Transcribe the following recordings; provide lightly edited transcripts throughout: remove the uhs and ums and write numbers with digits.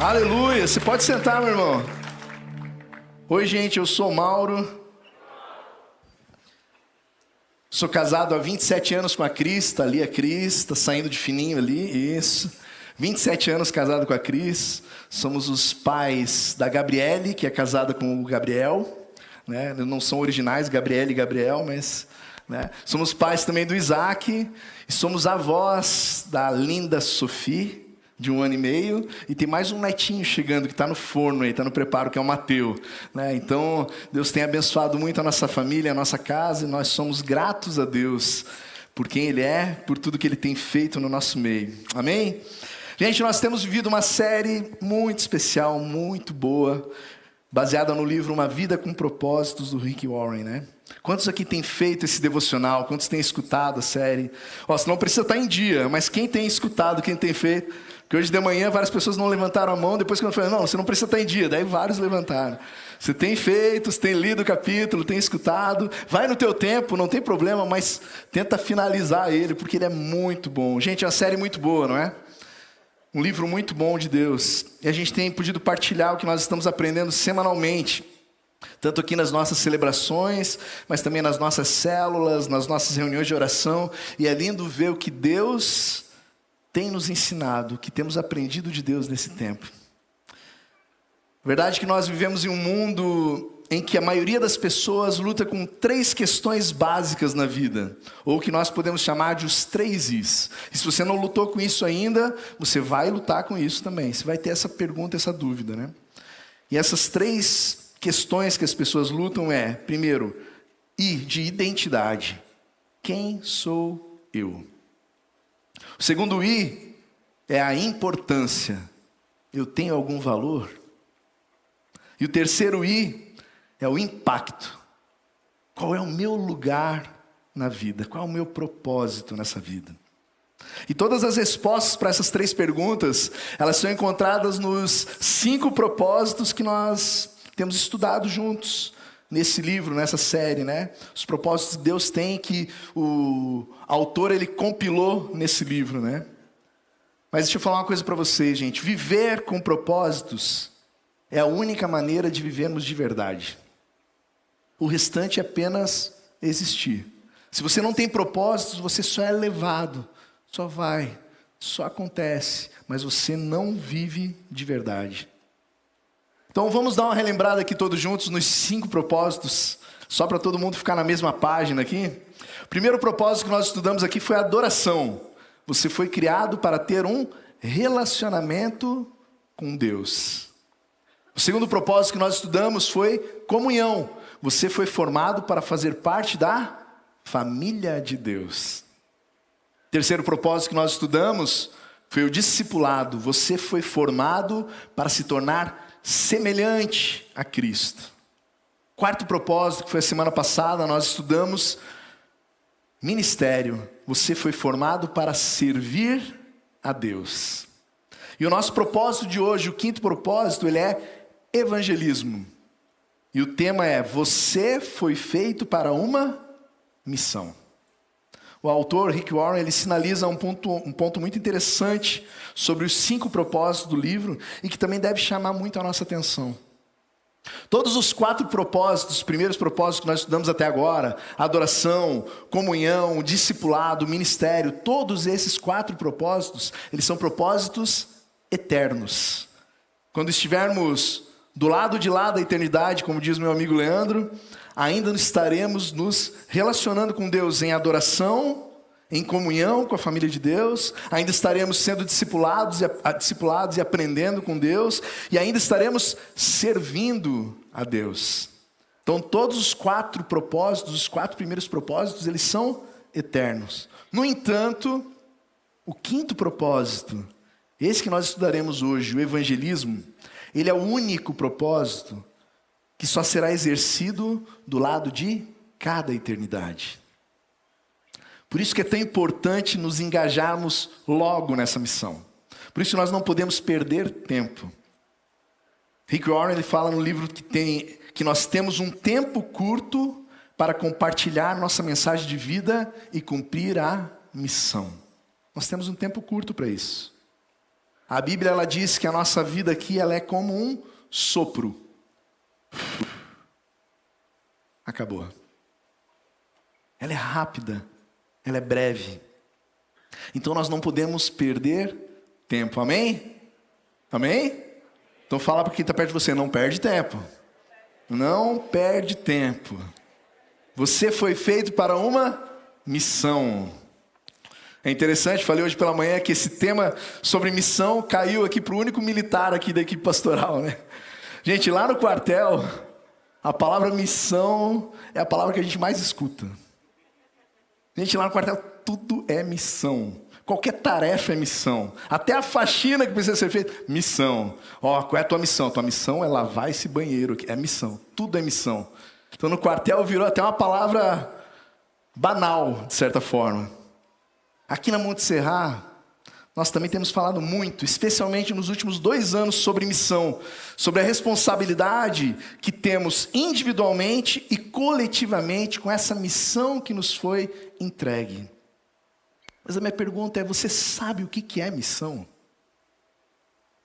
Aleluia! Você pode sentar, meu irmão. Oi, gente, eu sou o Mauro. Sou casado há 27 anos com a Cris. Tá ali a Cris, tá saindo de fininho ali, isso. 27 anos casado com a Cris. Somos os pais da Gabriele, que é casada com o Gabriel. Né? Não são originais, Gabriele e Gabriel, mas... Né? Somos pais também do Isaac. E somos avós da linda Sophie, de 1 ano e meio, e tem mais um netinho chegando que está no forno aí, está no preparo, que é o Mateu. Né? Então, Deus tem abençoado muito a nossa família, a nossa casa, e nós somos gratos a Deus por quem Ele é, por tudo que Ele tem feito no nosso meio. Amém? Gente, nós temos vivido uma série muito especial, muito boa, baseada no livro Uma Vida com Propósitos, do Rick Warren, né? Quantos aqui têm feito esse devocional? Quantos têm escutado a série? Você não precisa estar em dia, mas quem tem escutado, quem tem feito? Porque hoje de manhã várias pessoas não levantaram a mão, depois que eu falei, não, você não precisa estar em dia. Daí vários levantaram. Você tem feito, você tem lido o capítulo, tem escutado. Vai no teu tempo, não tem problema, mas tenta finalizar ele, porque ele é muito bom. Gente, é uma série muito boa, não é? Um livro muito bom de Deus. E a gente tem podido partilhar o que nós estamos aprendendo semanalmente. Tanto aqui nas nossas celebrações, mas também nas nossas células, nas nossas reuniões de oração. E é lindo ver o que Deus tem nos ensinado, o que temos aprendido de Deus nesse tempo. Verdade que nós vivemos em um mundo em que a maioria das pessoas luta com 3 questões básicas na vida, ou o que nós podemos chamar de os 3 Is. E se você não lutou com isso ainda, você vai lutar com isso também. Você vai ter essa pergunta, essa dúvida, né? E essas 3 questões que as pessoas lutam é, primeiro, I de identidade. Quem sou eu? O segundo I é a importância. Eu tenho algum valor? E o terceiro I é o impacto. Qual é o meu lugar na vida? Qual é o meu propósito nessa vida? E todas as respostas para essas 3 perguntas, elas são encontradas nos 5 propósitos que nós temos estudado juntos nesse livro, nessa série, né? Os propósitos que Deus tem, que o autor ele compilou nesse livro, né? Mas deixa eu falar uma coisa para vocês, gente. Viver com propósitos é a única maneira de vivermos de verdade. O restante é apenas existir. Se você não tem propósitos, você só é levado, só vai, só acontece, mas você não vive de verdade. Então vamos dar uma relembrada aqui todos juntos nos 5 propósitos, só para todo mundo ficar na mesma página aqui. O primeiro propósito que nós estudamos aqui foi a adoração. Você foi criado para ter um relacionamento com Deus. O segundo propósito que nós estudamos foi comunhão. Você foi formado para fazer parte da família de Deus. O terceiro propósito que nós estudamos foi o discipulado. Você foi formado para se tornar semelhante a Cristo. Quarto propósito, que foi a semana passada, nós estudamos ministério. Você foi formado para servir a Deus. E o nosso propósito de hoje, o quinto propósito, ele é evangelismo. E o tema é: você foi feito para uma missão. O autor, Rick Warren, ele sinaliza um ponto muito interessante sobre os 5 propósitos do livro e que também deve chamar muito a nossa atenção. Todos os 4 propósitos, os primeiros propósitos que nós estudamos até agora, adoração, comunhão, discipulado, ministério, todos esses 4 propósitos, eles são propósitos eternos. Quando estivermos do lado de lá da eternidade, como diz meu amigo Leandro, ainda estaremos nos relacionando com Deus em adoração, em comunhão com a família de Deus, ainda estaremos sendo discipulados e aprendendo com Deus, e ainda estaremos servindo a Deus. Então todos os 4 propósitos, os 4 primeiros propósitos, eles são eternos. No entanto, o quinto propósito, esse que nós estudaremos hoje, o evangelismo, ele é o único propósito que só será exercido do lado de cada eternidade. Por isso que é tão importante nos engajarmos logo nessa missão. Por isso nós não podemos perder tempo. Rick Warren ele fala no livro que nós temos um tempo curto para compartilhar nossa mensagem de vida e cumprir a missão. Nós temos um tempo curto para isso. A Bíblia ela diz que a nossa vida aqui ela é como um sopro. Acabou. Ela é rápida, ela é breve. Então nós não podemos perder tempo, amém? Amém? Então fala para quem está perto de você, não perde tempo. Não perde tempo. Você foi feito para uma missão. É interessante, falei hoje pela manhã que esse tema sobre missão caiu aqui para o único militar aqui da equipe pastoral, né? Gente, lá no quartel, a palavra missão é a palavra que a gente mais escuta. Gente, lá no quartel tudo é missão. Qualquer tarefa é missão. Até a faxina que precisa ser feita, missão. Ó, qual é a tua missão? Tua missão é lavar esse banheiro aqui. É missão. Tudo é missão. Então no quartel virou até uma palavra banal, de certa forma. Aqui na Monte Serra, nós também temos falado muito, especialmente nos últimos 2 anos, sobre missão. Sobre a responsabilidade que temos individualmente e coletivamente com essa missão que nos foi entregue. Mas a minha pergunta é, você sabe o que é missão?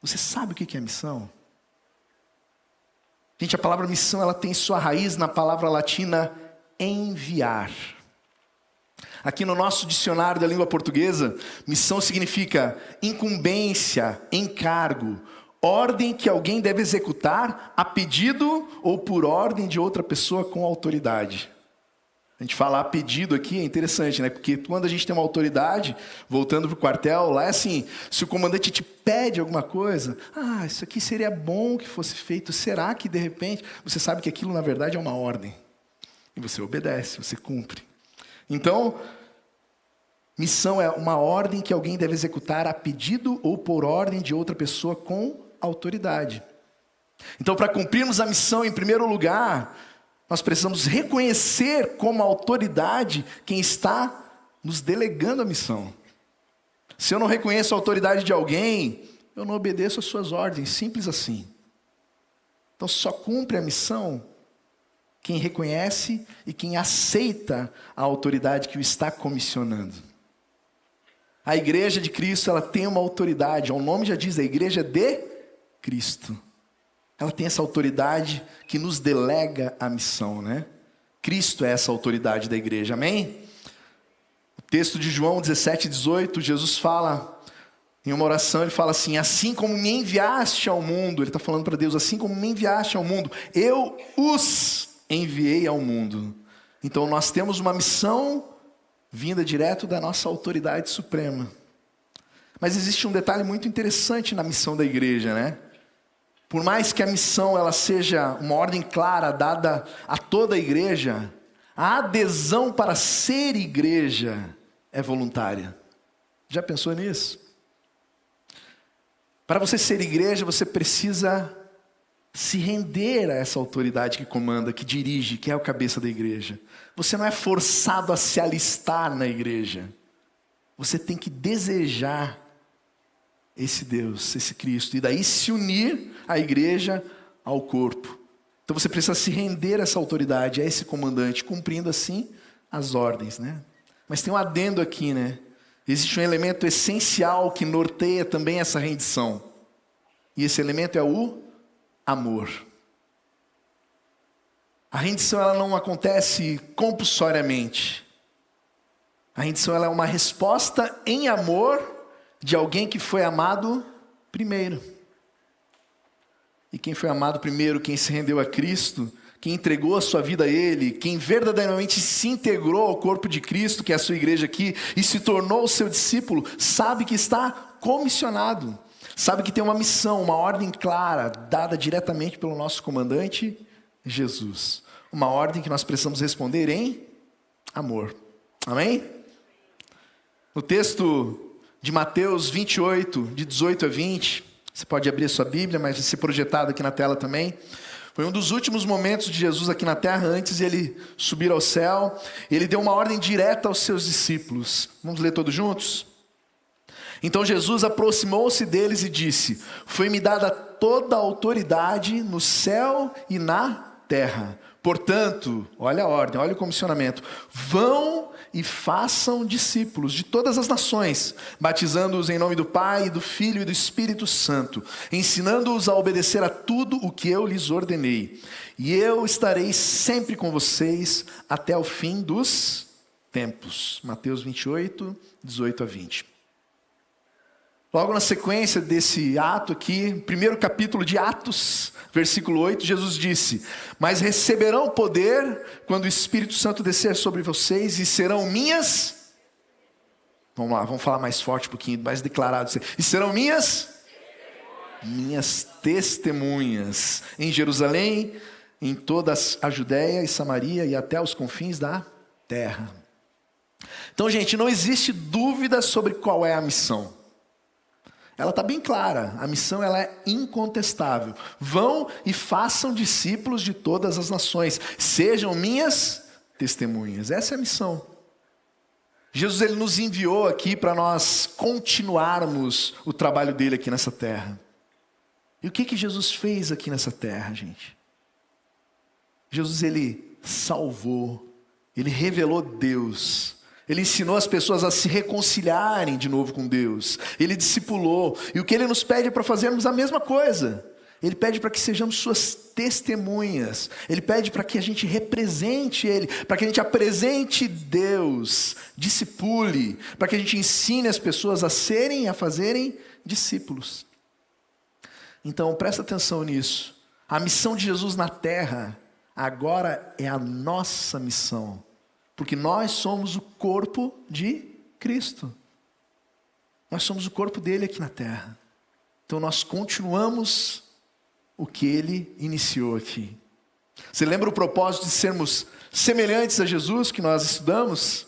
Você sabe o que é missão? Gente, a palavra missão ela tem sua raiz na palavra latina enviar. Aqui no nosso dicionário da língua portuguesa, missão significa incumbência, encargo, ordem que alguém deve executar a pedido ou por ordem de outra pessoa com autoridade. A gente falar pedido aqui é interessante, né? Porque quando a gente tem uma autoridade, voltando para o quartel, lá é assim, se o comandante te pede alguma coisa, isso aqui seria bom que fosse feito, será que de repente, você sabe que aquilo na verdade é uma ordem. E você obedece, você cumpre. Então, missão é uma ordem que alguém deve executar a pedido ou por ordem de outra pessoa com autoridade. Então, para cumprirmos a missão, em primeiro lugar, nós precisamos reconhecer como autoridade quem está nos delegando a missão. Se eu não reconheço a autoridade de alguém, eu não obedeço às suas ordens, simples assim. Então, só cumpre a missão quem reconhece e quem aceita a autoridade que o está comissionando. A igreja de Cristo, ela tem uma autoridade, o nome já diz, a igreja de Cristo. Ela tem essa autoridade que nos delega a missão, né? Cristo é essa autoridade da igreja, amém? O texto de João 17:18, Jesus fala, em uma oração, ele fala assim, assim como me enviaste ao mundo, ele está falando para Deus, assim como me enviaste ao mundo, eu os enviei ao mundo. Então nós temos uma missão vinda direto da nossa autoridade suprema. Mas existe um detalhe muito interessante na missão da igreja, né? Por mais que a missão ela seja uma ordem clara dada a toda a igreja, a adesão para ser igreja é voluntária. Já pensou nisso? Para você ser igreja, você precisa se render a essa autoridade que comanda, que dirige, que é o cabeça da igreja. Você não é forçado a se alistar na igreja. Você tem que desejar esse Deus, esse Cristo, e daí se unir à igreja ao corpo. Então você precisa se render a essa autoridade, a esse comandante, cumprindo assim as ordens, né? Mas tem um adendo aqui, né? Existe um elemento essencial que norteia também essa rendição. E esse elemento é o amor. A rendição ela não acontece compulsoriamente. A rendição ela é uma resposta em amor de alguém que foi amado primeiro. E quem foi amado primeiro, quem se rendeu a Cristo, quem entregou a sua vida a Ele, quem verdadeiramente se integrou ao corpo de Cristo, que é a sua igreja aqui, e se tornou o seu discípulo, sabe que está comissionado. Sabe que tem uma missão, uma ordem clara, dada diretamente pelo nosso comandante, Jesus. Uma ordem que nós precisamos responder em amor. Amém? No texto de Mateus 28, de 18 a 20, você pode abrir a sua Bíblia, mas vai ser projetado aqui na tela também. Foi um dos últimos momentos de Jesus aqui na terra, antes de ele subir ao céu. Ele deu uma ordem direta aos seus discípulos. Vamos ler todos juntos? Então Jesus aproximou-se deles e disse: foi-me dada toda a autoridade no céu e na terra. Portanto, olha a ordem, olha o comissionamento. Vão e façam discípulos de todas as nações, batizando-os em nome do Pai, do Filho e do Espírito Santo, ensinando-os a obedecer a tudo o que eu lhes ordenei. E eu estarei sempre com vocês até o fim dos tempos. Mateus 28, 18 a 20. Logo na sequência desse ato aqui, primeiro capítulo de Atos, versículo 8, Jesus disse: mas receberão poder quando o Espírito Santo descer sobre vocês e serão minhas... Vamos lá, vamos falar mais forte um pouquinho, mais declarado. E serão minhas testemunhas em Jerusalém, em toda a Judéia e Samaria e até os confins da terra. Então, gente, não existe dúvida sobre qual é a missão. Ela está bem clara, a missão ela é incontestável. Vão e façam discípulos de todas as nações, sejam minhas testemunhas. Essa é a missão. Jesus ele nos enviou aqui para nós continuarmos o trabalho dele aqui nessa terra. E o que Jesus fez aqui nessa terra, gente? Jesus ele salvou, ele revelou Deus. Ele ensinou as pessoas a se reconciliarem de novo com Deus. Ele discipulou. E o que ele nos pede é para fazermos a mesma coisa. Ele pede para que sejamos suas testemunhas. Ele pede para que a gente represente Ele, para que a gente apresente Deus, discipule, para que a gente ensine as pessoas a serem e a fazerem discípulos. Então, presta atenção nisso. A missão de Jesus na terra agora é a nossa missão. Porque nós somos o corpo de Cristo. Nós somos o corpo dele aqui na terra. Então nós continuamos o que ele iniciou aqui. Você lembra o propósito de sermos semelhantes a Jesus que nós estudamos?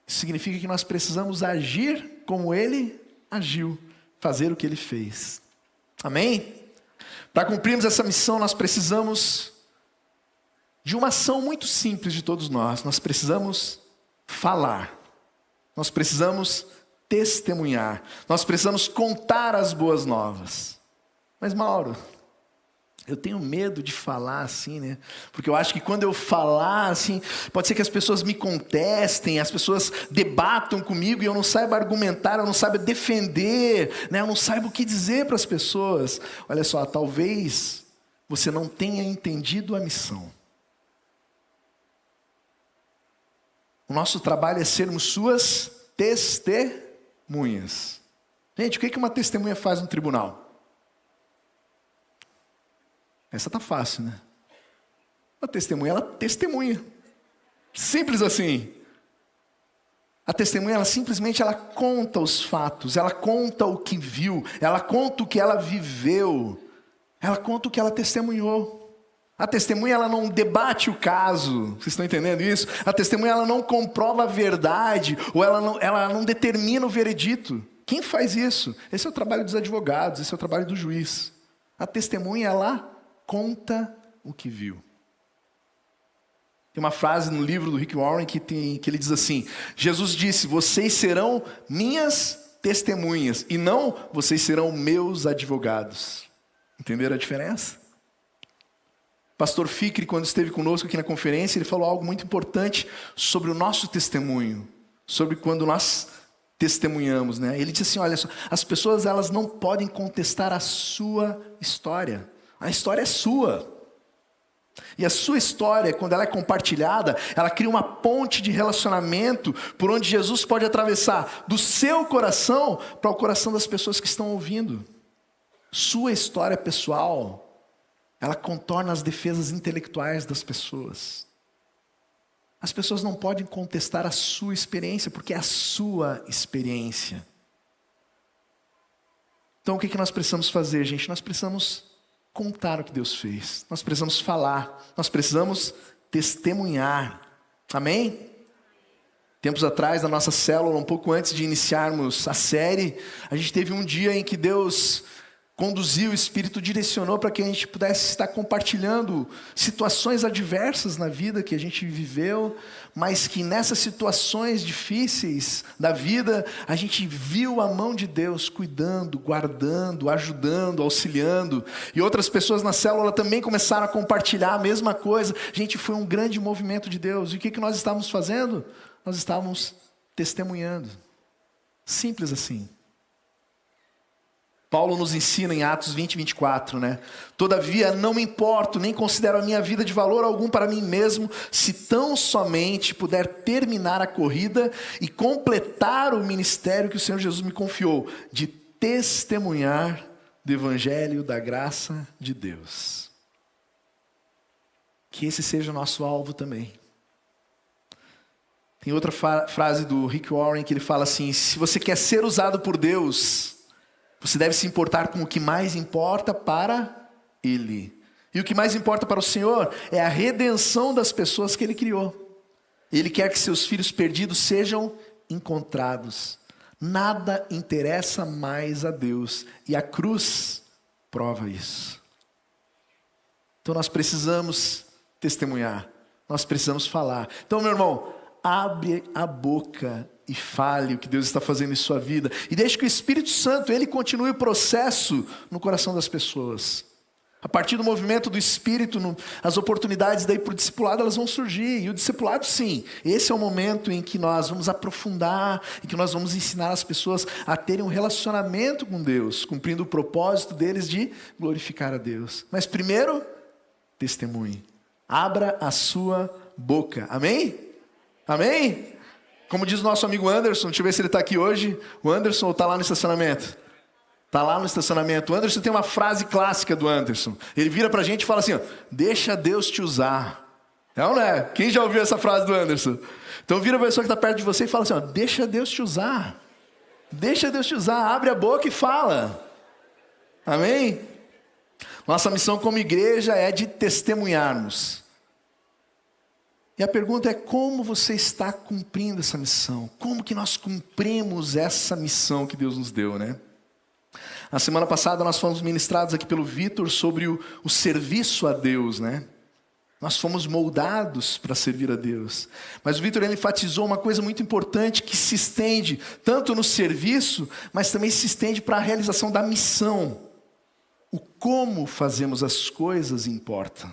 Isso significa que nós precisamos agir como ele agiu, fazer o que ele fez. Amém? Para cumprirmos essa missão nós precisamos de uma ação muito simples de todos nós. Nós precisamos falar. Nós precisamos testemunhar. Nós precisamos contar as boas novas. Mas Mauro, eu tenho medo de falar assim, né? Porque eu acho que quando eu falar assim, pode ser que as pessoas me contestem, as pessoas debatam comigo e eu não saiba argumentar, eu não saiba defender, né? Eu não saiba o que dizer para as pessoas. Olha só, talvez você não tenha entendido a missão. O nosso trabalho é sermos suas testemunhas. Gente, o que uma testemunha faz no tribunal? Essa tá fácil, né? Uma testemunha, ela testemunha. Simples assim. A testemunha, ela simplesmente conta os fatos, ela conta o que viu, ela conta o que ela viveu, ela conta o que ela testemunhou. A testemunha ela não debate o caso, vocês estão entendendo isso? A testemunha ela não comprova a verdade, ou ela não determina o veredito. Quem faz isso? Esse é o trabalho dos advogados, esse é o trabalho do juiz. A testemunha ela conta o que viu. Tem uma frase no livro do Rick Warren que ele diz assim: Jesus disse, vocês serão minhas testemunhas, e não vocês serão meus advogados. Entenderam a diferença? Pastor Ficri, quando esteve conosco aqui na conferência, ele falou algo muito importante sobre o nosso testemunho, sobre quando nós testemunhamos, né? Ele disse assim, olha só, as pessoas elas não podem contestar a sua história. A história é sua. E a sua história, quando ela é compartilhada, ela cria uma ponte de relacionamento por onde Jesus pode atravessar do seu coração para o coração das pessoas que estão ouvindo. Sua história pessoal, ela contorna as defesas intelectuais das pessoas. As pessoas não podem contestar a sua experiência, porque é a sua experiência. Então o que nós precisamos fazer, gente? Nós precisamos contar o que Deus fez. Nós precisamos falar. Nós precisamos testemunhar. Amém? Tempos atrás, na nossa célula, um pouco antes de iniciarmos a série, a gente teve um dia em que Deus conduziu, o Espírito direcionou para que a gente pudesse estar compartilhando situações adversas na vida que a gente viveu, mas que nessas situações difíceis da vida, a gente viu a mão de Deus cuidando, guardando, ajudando, auxiliando. E outras pessoas na célula também começaram a compartilhar a mesma coisa. Gente, foi um grande movimento de Deus. E o que nós estávamos fazendo? Nós estávamos testemunhando. Simples assim. Paulo nos ensina em Atos 20, 24, né? Todavia não me importo, nem considero a minha vida de valor algum para mim mesmo, se tão somente puder terminar a corrida e completar o ministério que o Senhor Jesus me confiou, de testemunhar do evangelho da graça de Deus. Que esse seja o nosso alvo também. Tem outra frase do Rick Warren que ele fala assim: se você quer ser usado por Deus, você deve se importar com o que mais importa para Ele. E o que mais importa para o Senhor é a redenção das pessoas que Ele criou. Ele quer que seus filhos perdidos sejam encontrados. Nada interessa mais a Deus. E a cruz prova isso. Então nós precisamos testemunhar. Nós precisamos falar. Então, meu irmão, abre a boca e fale o que Deus está fazendo em sua vida. E deixe que o Espírito Santo, Ele continue o processo no coração das pessoas. A partir do movimento do Espírito, as oportunidades daí para o discipulado, elas vão surgir. E o discipulado, sim, esse é o momento em que nós vamos aprofundar, em que nós vamos ensinar as pessoas a terem um relacionamento com Deus, cumprindo o propósito deles de glorificar a Deus. Mas primeiro, testemunhe. Abra a sua boca. Amém? Amém? Como diz o nosso amigo Anderson, deixa eu ver se ele está aqui hoje. O Anderson está lá no estacionamento? Está lá no estacionamento. O Anderson tem uma frase clássica do Anderson. Ele vira para a gente e fala assim, ó, deixa Deus te usar. É ou não é? Quem já ouviu essa frase do Anderson? Então vira a pessoa que está perto de você e fala assim, ó, deixa Deus te usar. Deixa Deus te usar. Abre a boca e fala. Amém? Nossa missão como igreja é de testemunharmos. E a pergunta é: como você está cumprindo essa missão? Como que nós cumprimos essa missão que Deus nos deu, né? Na semana passada nós fomos ministrados aqui pelo Vitor sobre o serviço a Deus, né? Nós fomos moldados para servir a Deus. Mas o Vitor, ele enfatizou uma coisa muito importante que se estende tanto no serviço, mas também se estende para a realização da missão. O como fazemos as coisas importa.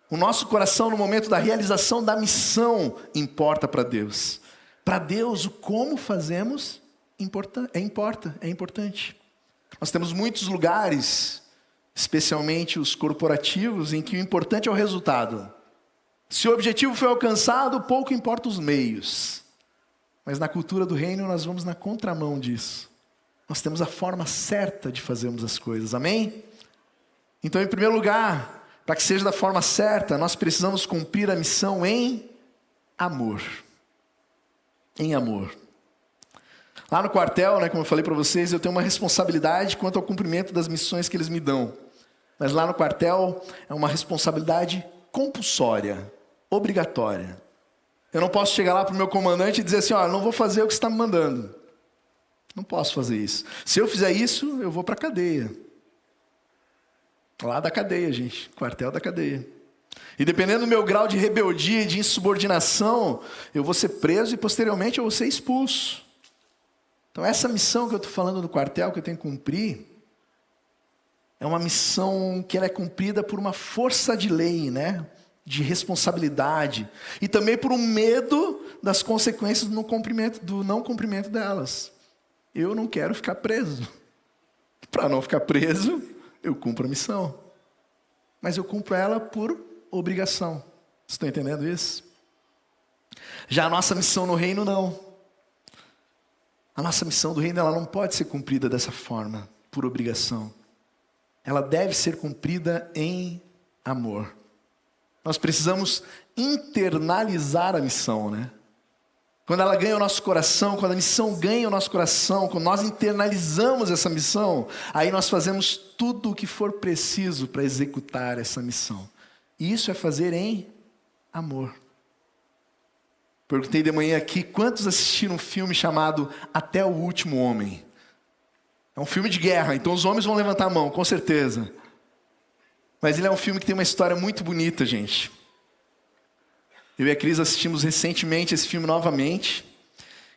O nosso coração no momento da realização da missão importa para Deus. Para Deus, o como fazemos é importante. Nós temos muitos lugares, especialmente os corporativos, em que o importante é o resultado. Se o objetivo foi alcançado, pouco importa os meios. Mas na cultura do reino nós vamos na contramão disso. Nós temos a forma certa de fazermos as coisas, amém? Então, em primeiro lugar, para que seja da forma certa, nós precisamos cumprir a missão em amor. Em amor. Lá no quartel, né, como eu falei para vocês, eu tenho uma responsabilidade quanto ao cumprimento das missões que eles me dão. Mas lá no quartel é uma responsabilidade compulsória, obrigatória. Eu não posso chegar lá para o meu comandante e dizer assim, ó, não vou fazer o que você está me mandando. Não posso fazer isso. Se eu fizer isso, eu vou para a cadeia. Lá da cadeia, gente. Quartel da cadeia. E dependendo do meu grau de rebeldia e de insubordinação, eu vou ser preso e posteriormente eu vou ser expulso. Então essa missão que eu estou falando do quartel, que eu tenho que cumprir, é uma missão que ela é cumprida por uma força de lei, né? De responsabilidade. E também por um medo das consequências do não cumprimento delas. Eu não quero ficar preso. Para não ficar preso, eu cumpro a missão. Mas eu cumpro ela por obrigação. Vocês estão entendendo isso? Já a nossa missão no reino, não. A nossa missão do reino, ela não pode ser cumprida dessa forma, por obrigação. Ela deve ser cumprida em amor. Nós precisamos internalizar a missão, né? Quando ela ganha o nosso coração, quando a missão ganha o nosso coração, quando nós internalizamos essa missão, aí nós fazemos tudo o que for preciso para executar essa missão. E isso é fazer em amor. Perguntei de manhã aqui, quantos assistiram um filme chamado Até o Último Homem? É um filme de guerra, então os homens vão levantar a mão, com certeza. Mas ele é um filme que tem uma história muito bonita, gente. Eu e a Cris assistimos recentemente esse filme novamente.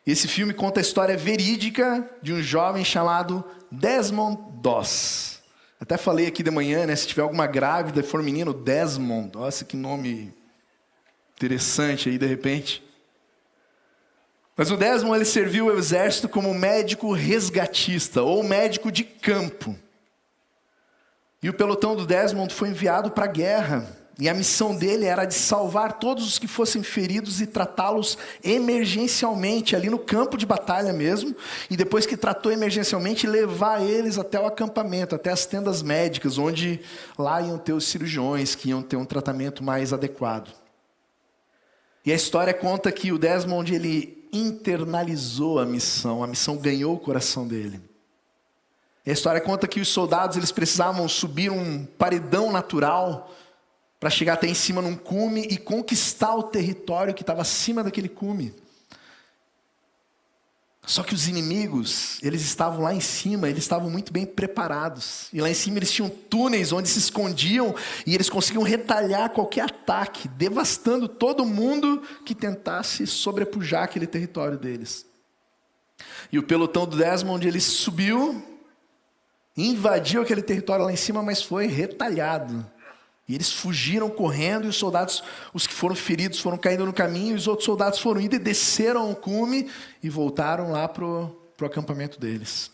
Esse filme conta a história verídica de um jovem chamado Desmond Doss. Até falei aqui de manhã, né? Se tiver alguma grávida e for menino, Desmond. Nossa, que nome interessante aí, de repente. Mas o Desmond, ele serviu o exército como médico resgatista, ou médico de campo. E o pelotão do Desmond foi enviado para a guerra. E a missão dele era de salvar todos os que fossem feridos e tratá-los emergencialmente, ali no campo de batalha mesmo. E depois que tratou emergencialmente, levar eles até o acampamento, até as tendas médicas, onde lá iam ter os cirurgiões, que iam ter um tratamento mais adequado. E a história conta que o Desmond, ele internalizou a missão ganhou o coração dele. E a história conta que os soldados, eles precisavam subir um paredão natural para chegar até em cima num cume e conquistar o território que estava acima daquele cume. Só que os inimigos, eles estavam lá em cima, eles estavam muito bem preparados. E lá em cima eles tinham túneis onde se escondiam e eles conseguiam retalhar qualquer ataque, devastando todo mundo que tentasse sobrepujar aquele território deles. E o pelotão do Desmond, ele subiu, invadiu aquele território lá em cima, mas foi retalhado. E eles fugiram correndo, e os soldados, os que foram feridos, foram caindo no caminho, e os outros soldados foram indo e desceram o cume e voltaram lá pro acampamento deles.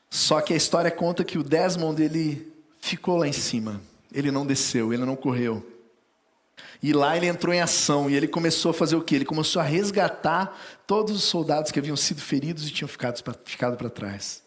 Só que a história conta que o Desmond, ele ficou lá em cima. Ele não desceu, ele não correu. E lá ele entrou em ação, e ele começou a fazer o quê? Ele começou a resgatar todos os soldados que haviam sido feridos e tinham ficado para trás.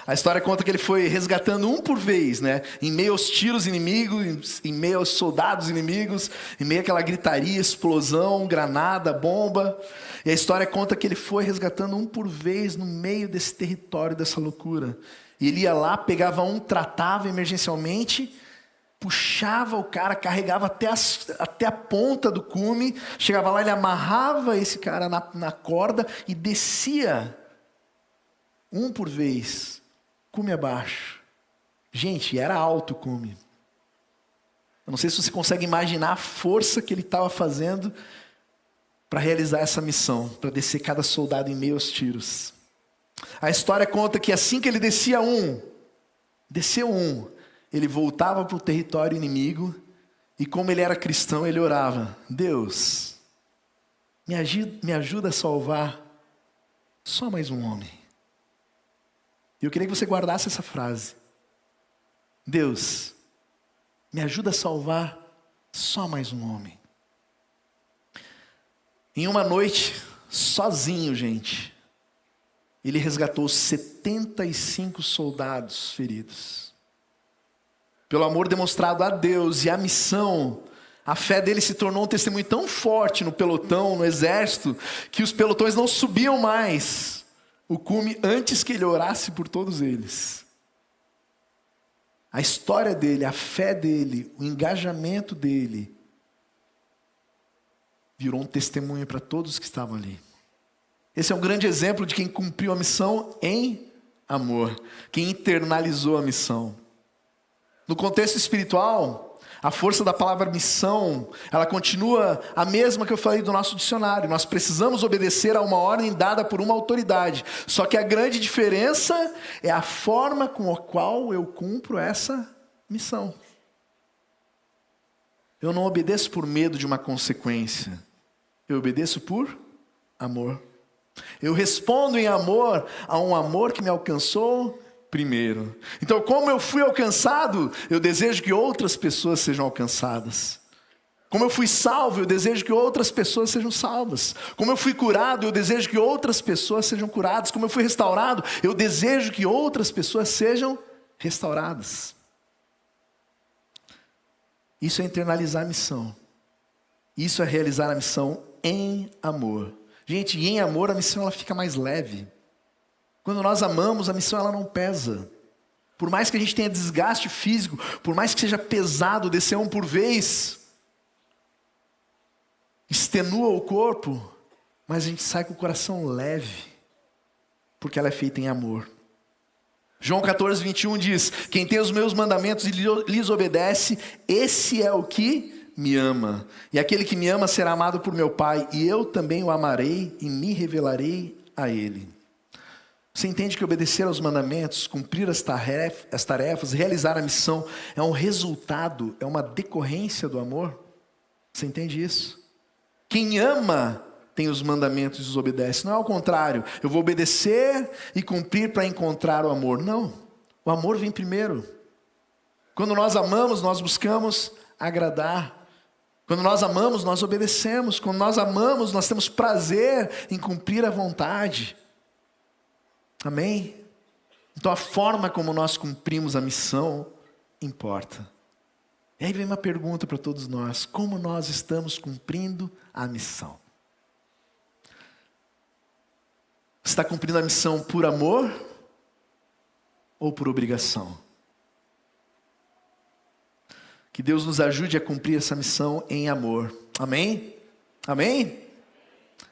A história conta que ele foi resgatando um por vez, né? Em meio aos tiros inimigos, em meio aos soldados inimigos, em meio àquela gritaria, explosão, granada, bomba. E a história conta que ele foi resgatando um por vez no meio desse território, dessa loucura. E ele ia lá, pegava um, tratava emergencialmente, puxava o cara, carregava até a ponta do cume, chegava lá, ele amarrava esse cara na corda e descia um por vez, cume abaixo. Gente, era alto o cume. Eu não sei se você consegue imaginar a força que ele estava fazendo para realizar essa missão, para descer cada soldado em meio aos tiros. A história conta que assim que ele desceu um, ele voltava para o território inimigo e, como ele era cristão, ele orava: Deus, me ajuda a salvar só mais um homem. E eu queria que você guardasse essa frase. Deus, me ajuda a salvar só mais um homem. Em uma noite, sozinho, gente, ele resgatou 75 soldados feridos. Pelo amor demonstrado a Deus e a missão, a fé dele se tornou um testemunho tão forte no pelotão, no exército, que os pelotões não subiam mais o cume antes que ele orasse por todos eles. A história dele, a fé dele, o engajamento dele virou um testemunho para todos que estavam ali. Esse é um grande exemplo de quem cumpriu a missão em amor, quem internalizou a missão. No contexto espiritual, a força da palavra missão, ela continua a mesma que eu falei do nosso dicionário. Nós precisamos obedecer a uma ordem dada por uma autoridade. Só que a grande diferença é a forma com a qual eu cumpro essa missão. Eu não obedeço por medo de uma consequência. Eu obedeço por amor. Eu respondo em amor a um amor que me alcançou primeiro. Então, como eu fui alcançado, eu desejo que outras pessoas sejam alcançadas. Como eu fui salvo, eu desejo que outras pessoas sejam salvas. Como eu fui curado, eu desejo que outras pessoas sejam curadas. Como eu fui restaurado, eu desejo que outras pessoas sejam restauradas. Isso é internalizar a missão. Isso é realizar a missão em amor. Gente, e em amor a missão ela fica mais leve. Quando nós amamos, a missão ela não pesa. Por mais que a gente tenha desgaste físico, por mais que seja pesado descer um por vez, extenua o corpo, mas a gente sai com o coração leve. porque ela é feita em amor. João 14, 21 diz: quem tem os meus mandamentos e lhes obedece, esse é o que me ama. E aquele que me ama será amado por meu Pai, e eu também o amarei e me revelarei a ele. Você entende que obedecer aos mandamentos, cumprir as tarefas, realizar a missão, é um resultado, é uma decorrência do amor? Você entende isso? Quem ama tem os mandamentos e os obedece. Não é ao contrário, eu vou obedecer e cumprir para encontrar o amor. Não, o amor vem primeiro. Quando nós amamos, nós buscamos agradar. Quando nós amamos, nós obedecemos. Quando nós amamos, nós temos prazer em cumprir a vontade. Amém? Então a forma como nós cumprimos a missão importa. E aí vem uma pergunta para todos nós: como nós estamos cumprindo a missão? Você está cumprindo a missão por amor ou por obrigação? Que Deus nos ajude a cumprir essa missão em amor. Amém? Amém?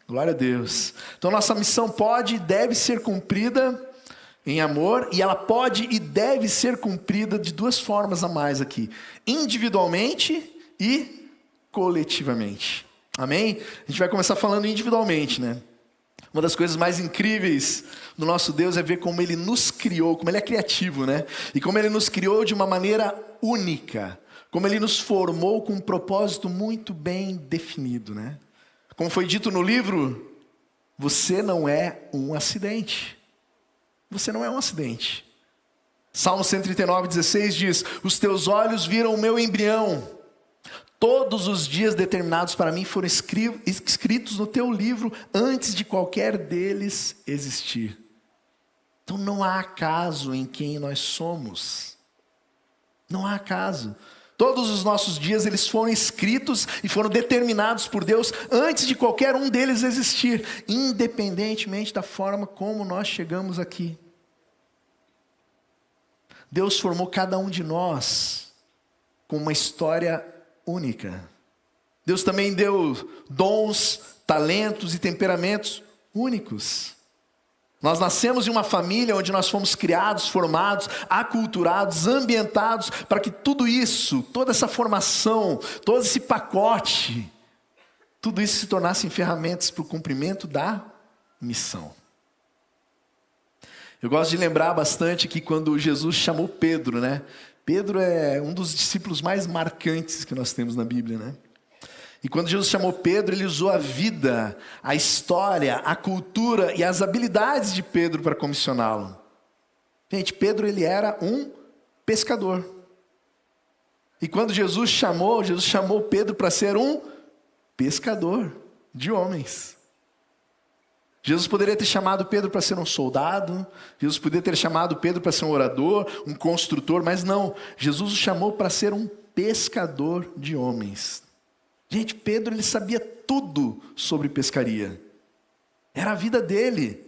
Glória a Deus. Então nossa missão pode e deve ser cumprida em amor, e ela pode e deve ser cumprida de duas formas a mais aqui: individualmente e coletivamente. Amém? A gente vai começar falando individualmente, né? Uma das coisas mais incríveis do nosso Deus é ver como Ele nos criou, como Ele é criativo, né? E como Ele nos criou de uma maneira única, como Ele nos formou com um propósito muito bem definido, né? Como foi dito no livro, você não é um acidente. Você não é um acidente. Salmo 139, 16 diz: os teus olhos viram o meu embrião. Todos os dias determinados para mim foram escritos no teu livro antes de qualquer deles existir. Então não há acaso em quem nós somos. Não há acaso. Todos os nossos dias eles foram escritos e foram determinados por Deus antes de qualquer um deles existir, independentemente da forma como nós chegamos aqui. Deus formou cada um de nós com uma história única. Deus também deu dons, talentos e temperamentos únicos. Nós nascemos em uma família onde nós fomos criados, formados, aculturados, ambientados para que tudo isso, toda essa formação, todo esse pacote, tudo isso se tornassem ferramentas para o cumprimento da missão. Eu gosto de lembrar bastante que quando Jesus chamou Pedro, né? Pedro é um dos discípulos mais marcantes que nós temos na Bíblia, né? E quando Jesus chamou Pedro, ele usou a vida, a história, a cultura e as habilidades de Pedro para comissioná-lo. Gente, Pedro ele era um pescador. E quando Jesus chamou Pedro para ser um pescador de homens. Jesus poderia ter chamado Pedro para ser um soldado, Jesus poderia ter chamado Pedro para ser um orador, um construtor, mas não. Jesus o chamou para ser um pescador de homens. Gente, Pedro ele sabia tudo sobre pescaria. Era a vida dele.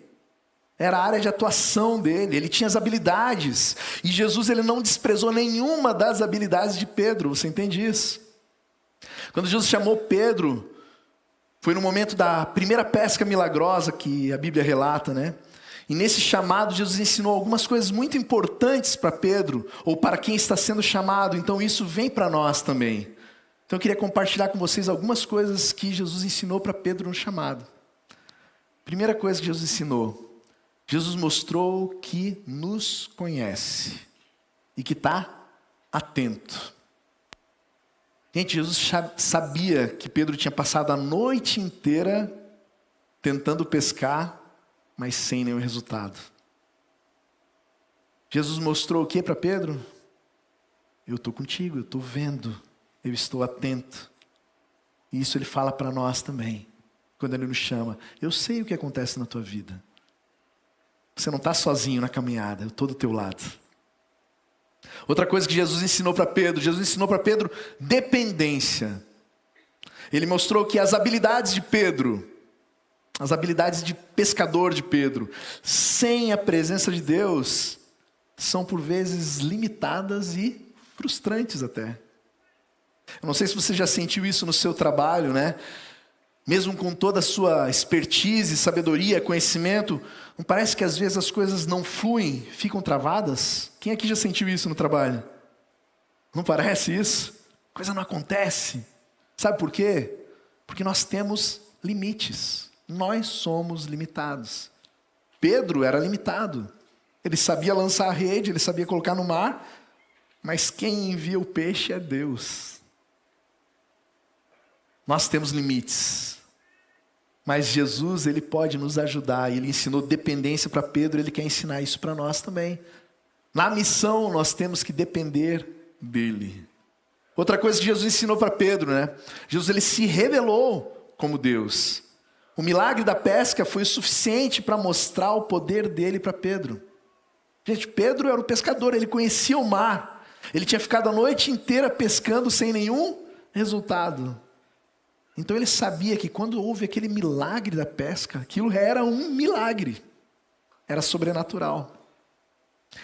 Era a área de atuação dele. Ele tinha as habilidades. E Jesus ele não desprezou nenhuma das habilidades de Pedro. Você entende isso? Quando Jesus chamou Pedro, foi no momento da primeira pesca milagrosa que a Bíblia relata, né? E nesse chamado, Jesus ensinou algumas coisas muito importantes para Pedro, ou para quem está sendo chamado. Então isso vem para nós também. Então eu queria compartilhar com vocês algumas coisas que Jesus ensinou para Pedro no chamado. Primeira coisa que Jesus ensinou: Jesus mostrou que nos conhece e que está atento. Gente, Jesus sabia que Pedro tinha passado a noite inteira tentando pescar, mas sem nenhum resultado. Jesus mostrou o que para Pedro? Eu estou contigo, eu estou vendo, eu estou atento. E isso ele fala para nós também, quando ele nos chama. Eu sei o que acontece na tua vida. Você não está sozinho na caminhada, eu estou do teu lado. Outra coisa que Jesus ensinou para Pedro, dependência. Ele mostrou que as habilidades de Pedro, as habilidades de pescador de Pedro, sem a presença de Deus, são por vezes limitadas e frustrantes até. Eu não sei se você já sentiu isso no seu trabalho, né? Mesmo com toda a sua expertise, sabedoria, conhecimento, não parece que às vezes as coisas não fluem, ficam travadas? Quem aqui já sentiu isso no trabalho? Não parece isso? A coisa não acontece. Sabe por quê? Porque nós temos limites. Nós somos limitados. Pedro era limitado. Ele sabia lançar a rede, ele sabia colocar no mar, mas quem envia o peixe é Deus. Nós temos limites. Mas Jesus, ele pode nos ajudar. Ele ensinou dependência para Pedro, ele quer ensinar isso para nós também. Na missão, nós temos que depender dele. Outra coisa que Jesus ensinou para Pedro, né? Jesus, ele se revelou como Deus. O milagre da pesca foi o suficiente para mostrar o poder dele para Pedro. Gente, Pedro era o pescador, ele conhecia o mar. Ele tinha ficado a noite inteira pescando sem nenhum resultado. Então ele sabia que quando houve aquele milagre da pesca, aquilo era um milagre. Era sobrenatural.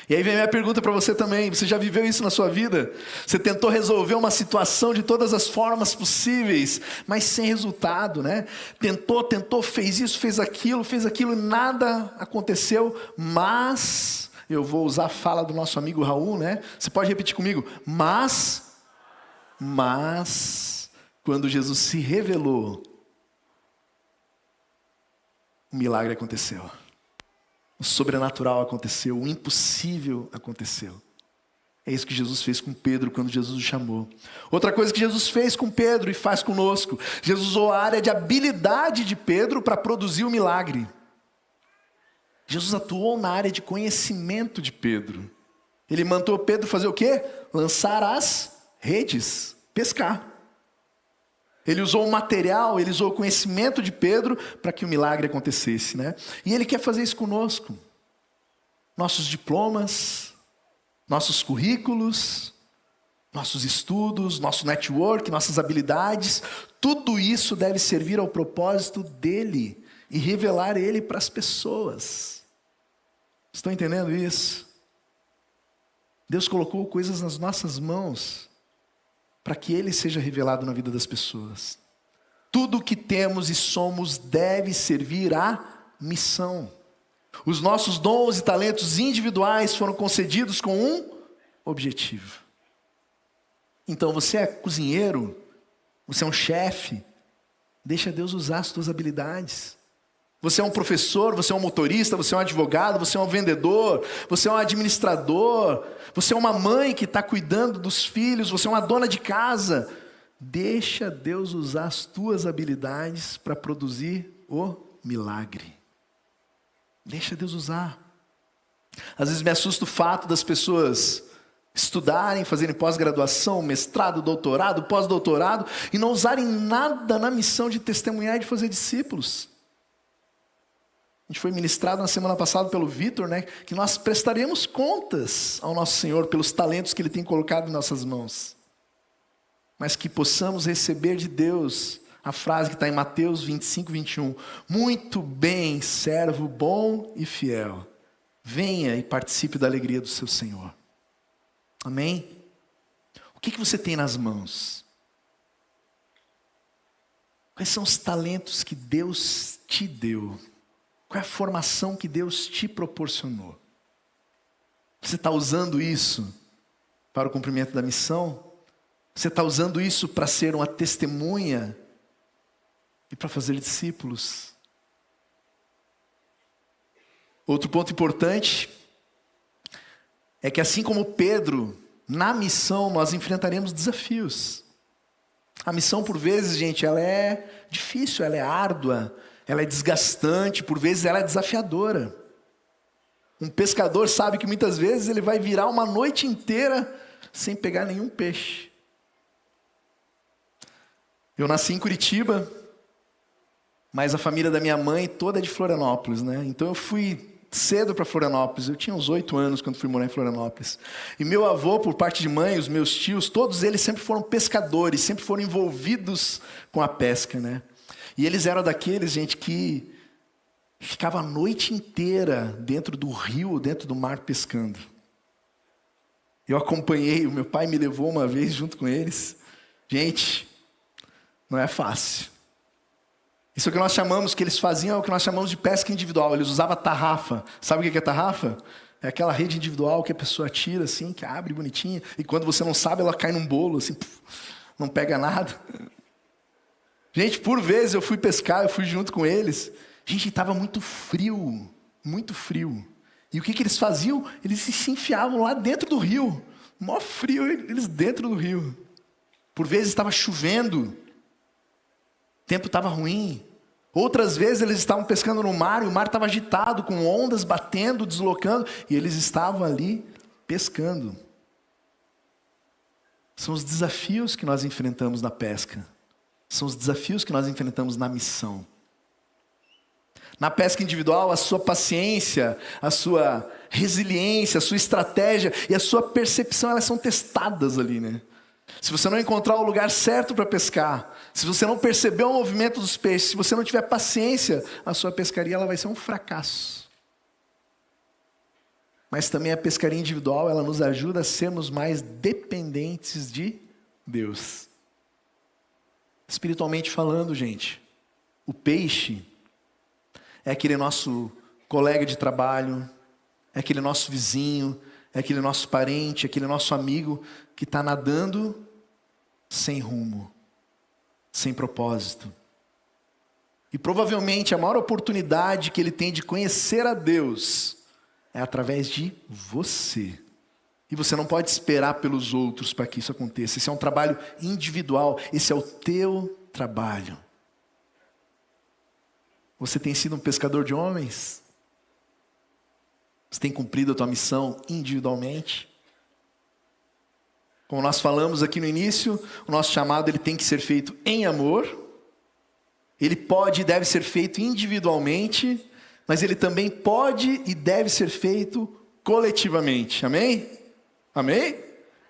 E aí vem a minha pergunta para você também. Você já viveu isso na sua vida? Você tentou resolver uma situação de todas as formas possíveis, mas sem resultado, né? Tentou, fez isso, fez aquilo e nada aconteceu. Mas, eu vou usar a fala do nosso amigo Raul, né? Você pode repetir comigo? Mas, quando Jesus se revelou, o milagre aconteceu. O sobrenatural aconteceu, o impossível aconteceu. É isso que Jesus fez com Pedro quando Jesus o chamou. Outra coisa que Jesus fez com Pedro e faz conosco, Jesus usou a área de habilidade de Pedro para produzir o milagre. Jesus atuou na área de conhecimento de Pedro. Ele mandou Pedro fazer o quê? Lançar as redes, pescar. Ele usou o material, ele usou o conhecimento de Pedro para que o milagre acontecesse, né? E ele quer fazer isso conosco. Nossos diplomas, nossos currículos, nossos estudos, nosso network, nossas habilidades, tudo isso deve servir ao propósito dele e revelar ele para as pessoas. Estão entendendo isso? Deus colocou coisas nas nossas mãos para que ele seja revelado na vida das pessoas. Tudo o que temos e somos deve servir à missão. Os nossos dons e talentos individuais foram concedidos com um objetivo. Então você é cozinheiro, você é um chefe, deixa Deus usar as tuas habilidades. Você é um professor, você é um motorista, você é um advogado, você é um vendedor, você é um administrador, você é uma mãe que está cuidando dos filhos, você é uma dona de casa. Deixa Deus usar as tuas habilidades para produzir o milagre. Deixa Deus usar. Às vezes me assusta o fato das pessoas estudarem, fazerem pós-graduação, mestrado, doutorado, pós-doutorado, e não usarem nada na missão de testemunhar e de fazer discípulos. A gente foi ministrado na semana passada pelo Vitor, né? Que nós prestaremos contas ao nosso Senhor pelos talentos que Ele tem colocado em nossas mãos. Mas que possamos receber de Deus a frase que está em Mateus 25, 21. Muito bem, servo bom e fiel. Venha e participe da alegria do seu Senhor. Amém? O que você tem nas mãos? Quais são os talentos que Deus te deu? Qual é a formação que Deus te proporcionou? Você está usando isso para o cumprimento da missão? Você está usando isso para ser uma testemunha e para fazer discípulos? Outro ponto importante é que assim como Pedro, na missão nós enfrentaremos desafios. A missão por vezes, gente, ela é difícil, ela é árdua, ela é desgastante, por vezes ela é desafiadora. Um pescador sabe que muitas vezes ele vai virar uma noite inteira sem pegar nenhum peixe. Eu nasci em Curitiba, mas a família da minha mãe toda é de Florianópolis, né? Então eu fui cedo para Florianópolis, eu tinha uns 8 anos quando fui morar em Florianópolis. E meu avô, por parte de mãe, os meus tios, todos eles sempre foram pescadores, sempre foram envolvidos com a pesca, né? E eles eram daqueles, gente, que ficava a noite inteira dentro do rio, dentro do mar pescando. Eu acompanhei, o meu pai me levou uma vez junto com eles. Gente, não é fácil. Isso é o que nós chamamos, que eles faziam, é o que nós chamamos de pesca individual. Eles usavam tarrafa. Sabe o que é tarrafa? É aquela rede individual que a pessoa tira assim, que abre bonitinha, e quando você não sabe, ela cai num bolo, assim, não pega nada. Gente, por vezes eu fui pescar, eu fui junto com eles. Gente, estava muito frio, muito frio. E o que eles faziam? Eles se enfiavam lá dentro do rio. Mó frio, eles dentro do rio. Por vezes estava chovendo, o tempo estava ruim. Outras vezes eles estavam pescando no mar, e o mar estava agitado, com ondas batendo, deslocando, e eles estavam ali pescando. São os desafios que nós enfrentamos na pesca. São os desafios que nós enfrentamos na missão. Na pesca individual, a sua paciência, a sua resiliência, a sua estratégia e a sua percepção, elas são testadas ali, né? Se você não encontrar o lugar certo para pescar, se você não perceber o movimento dos peixes, se você não tiver paciência, a sua pescaria ela vai ser um fracasso. Mas também a pescaria individual, ela nos ajuda a sermos mais dependentes de Deus. Espiritualmente falando, gente, o peixe é aquele nosso colega de trabalho, é aquele nosso vizinho, é aquele nosso parente, é aquele nosso amigo que está nadando sem rumo, sem propósito. E provavelmente a maior oportunidade que ele tem de conhecer a Deus é através de você. E você não pode esperar pelos outros para que isso aconteça. Esse é um trabalho individual, esse é o teu trabalho. Você tem sido um pescador de homens? Você tem cumprido a tua missão individualmente? Como nós falamos aqui no início, o nosso chamado ele tem que ser feito em amor. Ele pode e deve ser feito individualmente, mas ele também pode e deve ser feito coletivamente. Amém? Amém?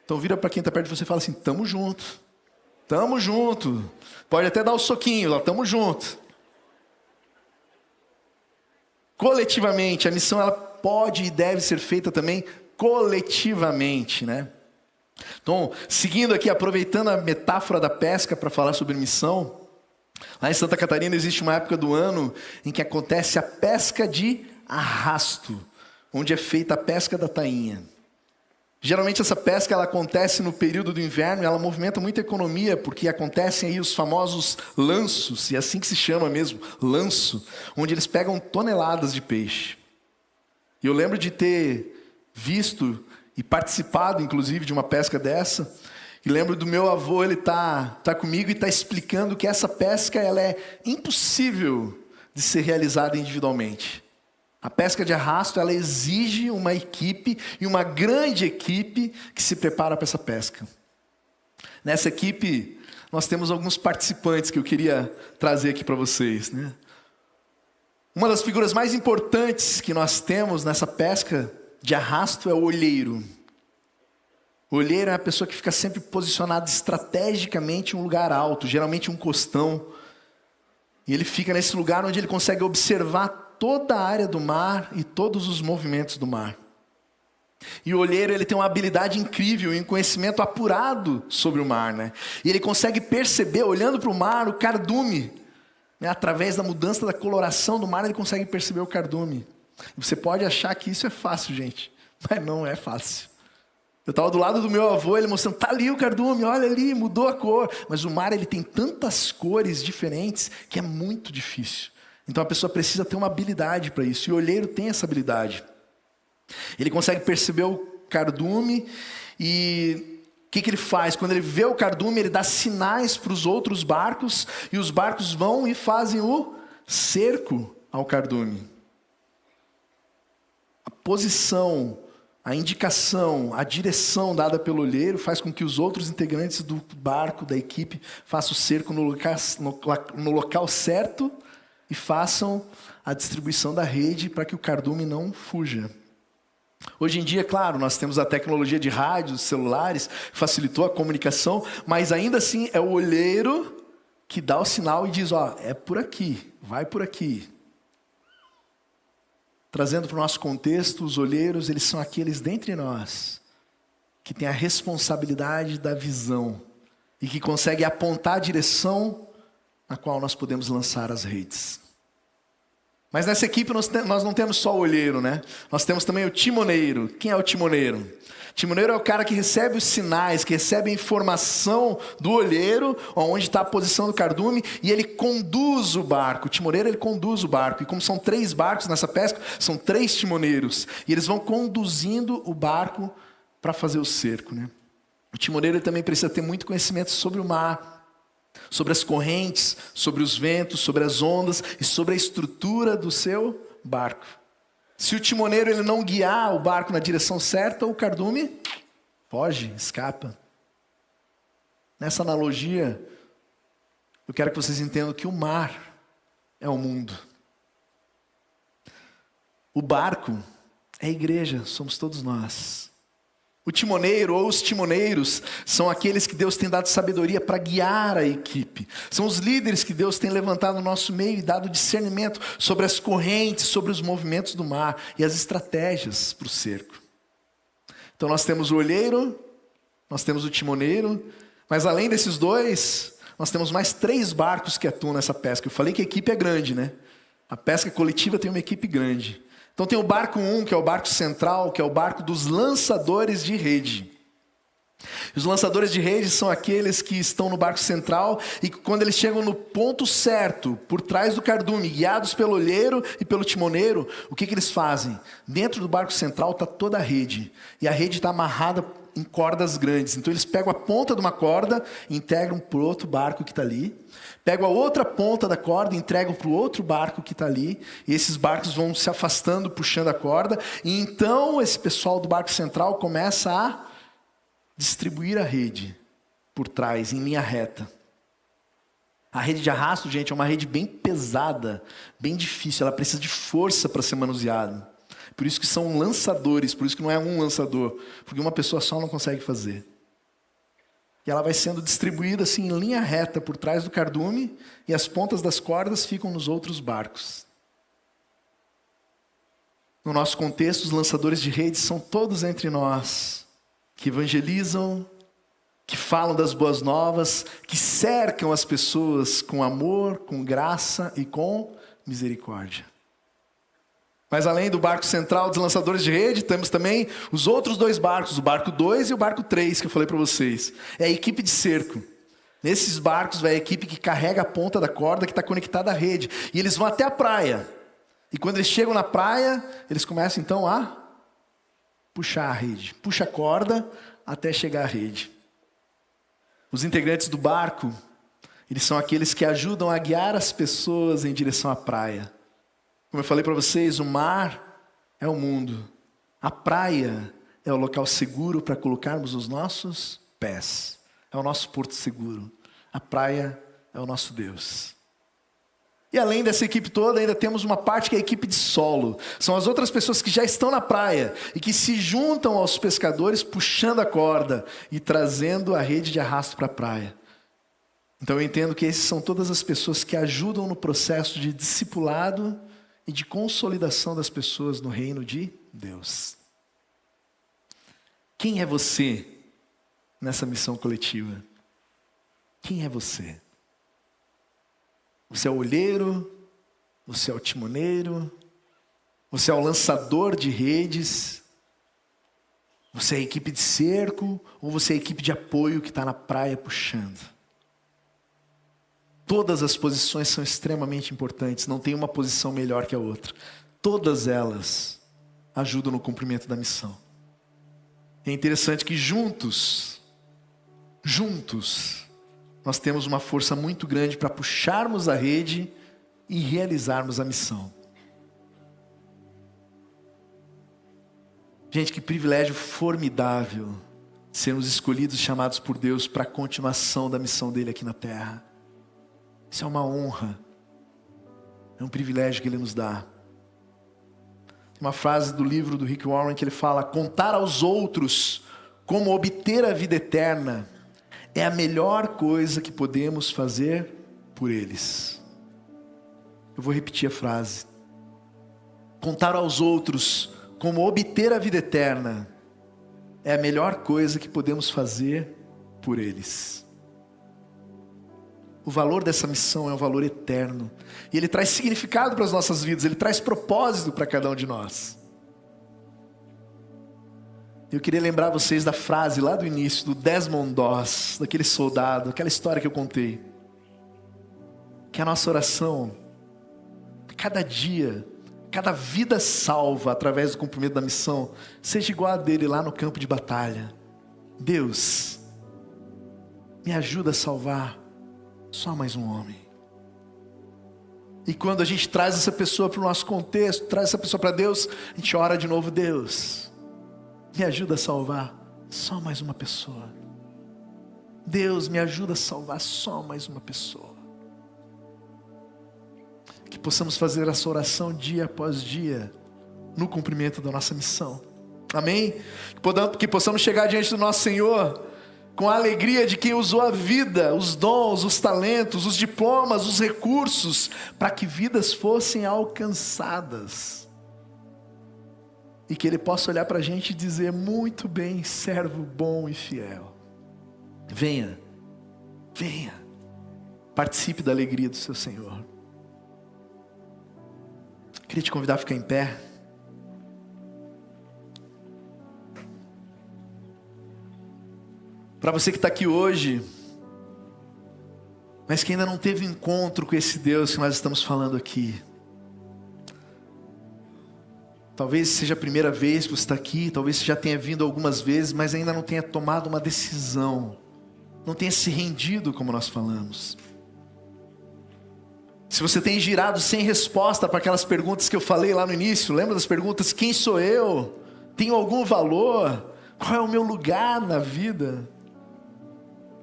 Então vira para quem está perto de você e fala assim, tamo junto. Tamo junto. Pode até dar o soquinho lá, tamo junto. Coletivamente, a missão ela pode e deve ser feita também coletivamente, né? Então, seguindo aqui, aproveitando a metáfora da pesca para falar sobre missão, lá em Santa Catarina existe uma época do ano em que acontece a pesca de arrasto, onde é feita a pesca da tainha. Geralmente essa pesca ela acontece no período do inverno e ela movimenta muita economia, porque acontecem aí os famosos lanços, e é assim que se chama mesmo, lanço, onde eles pegam toneladas de peixe. E eu lembro de ter visto e participado, inclusive, de uma pesca dessa. E lembro do meu avô, ele tá comigo e está explicando que essa pesca ela é impossível de ser realizada individualmente. A pesca de arrasto, ela exige uma equipe, e uma grande equipe, que se prepara para essa pesca. Nessa equipe, nós temos alguns participantes que eu queria trazer aqui para vocês, né? Uma das figuras mais importantes que nós temos nessa pesca de arrasto é o olheiro. O olheiro é a pessoa que fica sempre posicionada estrategicamente em um lugar alto, geralmente um costão. E ele fica nesse lugar onde ele consegue observar toda a área do mar e todos os movimentos do mar. E o olheiro ele tem uma habilidade incrível e um conhecimento apurado sobre o mar, né? E ele consegue perceber, olhando para o mar, o cardume. Né? Através da mudança da coloração do mar, ele consegue perceber o cardume. Você pode achar que isso é fácil, gente, mas não é fácil. Eu estava do lado do meu avô, ele mostrando, tá ali o cardume, olha ali, mudou a cor. Mas o mar ele tem tantas cores diferentes que é muito difícil. Então a pessoa precisa ter uma habilidade para isso, e o olheiro tem essa habilidade. Ele consegue perceber o cardume, e o que ele faz? Quando ele vê o cardume, ele dá sinais para os outros barcos, e os barcos vão e fazem o cerco ao cardume. A posição, a indicação, a direção dada pelo olheiro faz com que os outros integrantes do barco, da equipe, façam o cerco no local certo e façam a distribuição da rede para que o cardume não fuja. Hoje em dia, claro, nós temos a tecnologia de rádios, celulares, que facilitou a comunicação, mas ainda assim é o olheiro que dá o sinal e diz, ó, é por aqui, vai por aqui. Trazendo para o nosso contexto, os olheiros, eles são aqueles dentre nós que têm a responsabilidade da visão e que conseguem apontar a direção na qual nós podemos lançar as redes. Mas nessa equipe nós não temos só o olheiro, né? Nós temos também o timoneiro. Quem é o timoneiro? O timoneiro é o cara que recebe os sinais, que recebe a informação do olheiro, onde está a posição do cardume, e ele conduz o barco. O timoneiro, ele conduz o barco. E como são 3 barcos nessa pesca, são 3 timoneiros. E eles vão conduzindo o barco para fazer o cerco, né? O timoneiro ele também precisa ter muito conhecimento sobre o mar, sobre as correntes, sobre os ventos, sobre as ondas e sobre a estrutura do seu barco. Se o timoneiro ele não guiar o barco na direção certa, o cardume foge, escapa. Nessa analogia, eu quero que vocês entendam que o mar é o mundo. O barco é a igreja, somos todos nós. O timoneiro ou os timoneiros são aqueles que Deus tem dado sabedoria para guiar a equipe. São os líderes que Deus tem levantado no nosso meio e dado discernimento sobre as correntes, sobre os movimentos do mar e as estratégias para o cerco. Então nós temos o olheiro, nós temos o timoneiro, mas além desses 2, nós temos mais 3 barcos que atuam nessa pesca. Eu falei que a equipe é grande, né? A pesca coletiva tem uma equipe grande. Então tem o barco 1, que é o barco central, que é o barco dos lançadores de rede. Os lançadores de rede são aqueles que estão no barco central e quando eles chegam no ponto certo, por trás do cardume, guiados pelo olheiro e pelo timoneiro, o que eles fazem? Dentro do barco central está toda a rede. E a rede está amarrada em cordas grandes. Então eles pegam a ponta de uma corda e integram para o outro barco que está ali. Pegam a outra ponta da corda e entregam para o outro barco que está ali. E esses barcos vão se afastando, puxando a corda. E então esse pessoal do barco central começa a distribuir a rede por trás, em linha reta. A rede de arrasto, gente, é uma rede bem pesada, bem difícil. Ela precisa de força para ser manuseada. Por isso que são lançadores, por isso que não é um lançador. Porque uma pessoa só não consegue fazer. E ela vai sendo distribuída assim em linha reta por trás do cardume e as pontas das cordas ficam nos outros barcos. No nosso contexto, os lançadores de redes são todos entre nós, que evangelizam, que falam das boas novas, que cercam as pessoas com amor, com graça e com misericórdia. Mas além do barco central dos lançadores de rede, temos também os outros 2 barcos, o barco 2 e o barco 3, que eu falei para vocês. É a equipe de cerco. Nesses barcos vai a equipe que carrega a ponta da corda que está conectada à rede. E eles vão até a praia. E quando eles chegam na praia, eles começam então a puxar a rede. Puxa a corda até chegar à rede. Os integrantes do barco, eles são aqueles que ajudam a guiar as pessoas em direção à praia. Como eu falei para vocês, o mar é o mundo. A praia é o local seguro para colocarmos os nossos pés. É o nosso porto seguro. A praia é o nosso Deus. E além dessa equipe toda, ainda temos uma parte que é a equipe de solo. São as outras pessoas que já estão na praia e que se juntam aos pescadores puxando a corda e trazendo a rede de arrasto para a praia. Então eu entendo que esses são todas as pessoas que ajudam no processo de discipulado e de consolidação das pessoas no reino de Deus. Quem é você nessa missão coletiva? Quem é você? Você é o olheiro? Você é o timoneiro? Você é o lançador de redes? Você é a equipe de cerco? Ou você é a equipe de apoio que está na praia puxando? Todas as posições são extremamente importantes, não tem uma posição melhor que a outra. Todas elas ajudam no cumprimento da missão. É interessante que juntos, nós temos uma força muito grande para puxarmos a rede e realizarmos a missão. Gente, que privilégio formidável sermos escolhidos e chamados por Deus para a continuação da missão dele aqui na terra. Isso é uma honra, é um privilégio que Ele nos dá. Tem uma frase do livro do Rick Warren que ele fala: contar aos outros como obter a vida eterna é a melhor coisa que podemos fazer por eles. Eu vou repetir a frase. Contar aos outros como obter a vida eterna é a melhor coisa que podemos fazer por eles. O valor dessa missão é um valor eterno. E ele traz significado para as nossas vidas, ele traz propósito para cada um de nós. Eu queria lembrar vocês da frase lá do início, do Desmond Doss, daquele soldado, aquela história que eu contei. Que a nossa oração, cada dia, cada vida salva através do cumprimento da missão, seja igual a dele lá no campo de batalha. Deus, me ajuda a salvar só mais um homem. E quando a gente traz essa pessoa para o nosso contexto, traz essa pessoa para Deus, a gente ora de novo: Deus, me ajuda a salvar só mais uma pessoa. Deus, me ajuda a salvar só mais uma pessoa. Que possamos fazer essa oração dia após dia, no cumprimento da nossa missão. Amém? Que possamos chegar diante do nosso Senhor com a alegria de quem usou a vida, os dons, os talentos, os diplomas, os recursos, para que vidas fossem alcançadas. E que Ele possa olhar para a gente e dizer: muito bem, servo bom e fiel. Venha, venha, participe da alegria do seu Senhor. Queria te convidar a ficar em pé. Para você que está aqui hoje, mas que ainda não teve encontro com esse Deus que nós estamos falando aqui. Talvez seja a primeira vez que você está aqui, talvez você já tenha vindo algumas vezes, mas ainda não tenha tomado uma decisão, não tenha se rendido como nós falamos. Se você tem girado sem resposta para aquelas perguntas que eu falei lá no início, lembra das perguntas: quem sou eu? Tenho algum valor? Qual é o meu lugar na vida?